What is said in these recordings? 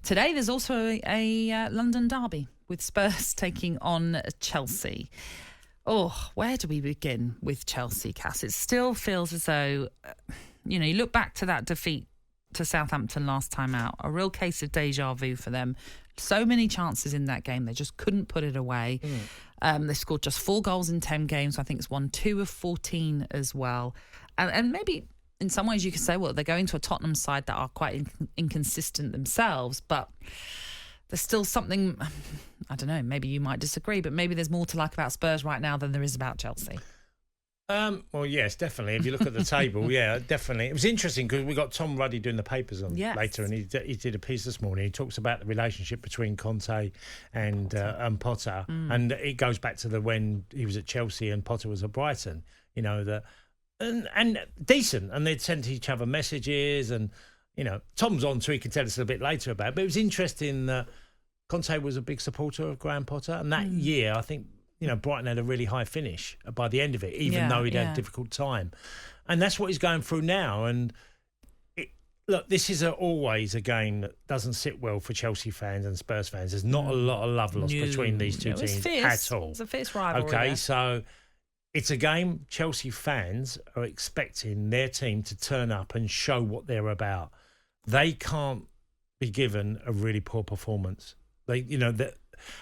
Today there's also a London derby with Spurs taking on Chelsea. Oh, where do we begin with Chelsea, Cass? It still feels as though, you look back to that defeat to Southampton last time out, a real case of deja vu for them. So many chances in that game, they just couldn't put it away. They scored just 4 goals in 10 games. I think it's won 2 of 14 as well. And maybe in some ways you could say, well, they're going to a Tottenham side that are quite inconsistent themselves, but there's still something, I don't know, maybe you might disagree, but maybe there's more to like about Spurs right now than there is about Chelsea. Well, yes, definitely. If you look at the table, yeah, definitely. It was interesting because we got Tom Ruddy doing the papers on later, and he did a piece this morning. He talks about the relationship between Conte and Potter, and it goes back to when he was at Chelsea and Potter was at Brighton. And decent, and they'd send each other messages, and Tom's on, so he can tell us a bit later about it. But it was interesting that Conte was a big supporter of Graham Potter, and that year, I think, Brighton had a really high finish by the end of it, even though he'd had a difficult time. And that's what he's going through now. And look, this is always a game that doesn't sit well for Chelsea fans and Spurs fans. There's not a lot of love lost between these two teams at all. It's a fierce rivalry. Okay, so it's a game Chelsea fans are expecting their team to turn up and show what they're about. They can't be given a really poor performance.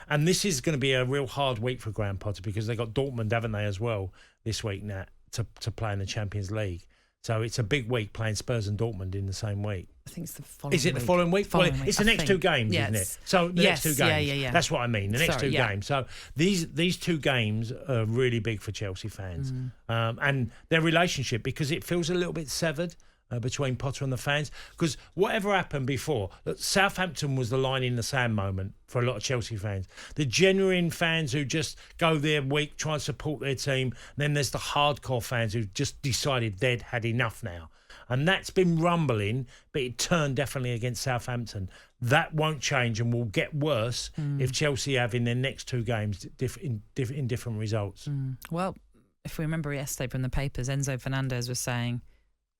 And this is going to be a real hard week for Graham Potter because they got Dortmund, haven't they, as well this week now to play in the Champions League. So it's a big week playing Spurs and Dortmund in the same week. I think it's the following week. Is it the following week? It's the next 2 games, isn't it? So the next 2 games. Yeah. That's what I mean, the next 2 games. So these 2 games are really big for Chelsea fans. And their relationship, because it feels a little bit severed between Potter and the fans. Because whatever happened before, Southampton was the line in the sand moment for a lot of Chelsea fans. The genuine fans who just go there week, try and support their team. Then there's the hardcore fans who just decided they'd had enough now. And that's been rumbling, but it turned definitely against Southampton. That won't change and will get worse if Chelsea have in their next 2 games in different results. Well, if we remember yesterday from the papers, Enzo Fernandez was saying,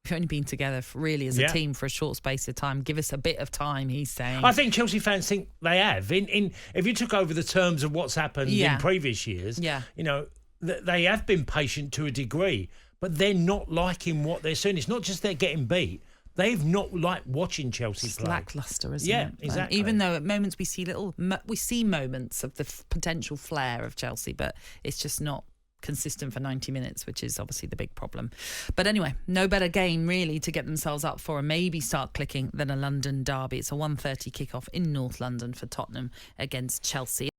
we've only been together really as a team for a short space of time. Give us a bit of time, he's saying. I think Chelsea fans think they have. If you took over the terms of what's happened in previous years, they have been patient to a degree, but they're not liking what they're seeing. It's not just they're getting beat. They've not liked watching Chelsea play. Lacklustre, isn't it? Yeah, exactly. Even though at moments we see moments of the potential flair of Chelsea, but it's just not consistent for 90 minutes, which is obviously the big problem. But anyway, no better game really to get themselves up for and maybe start clicking than a London derby. It's a 1:30 kickoff in North London for Tottenham against Chelsea.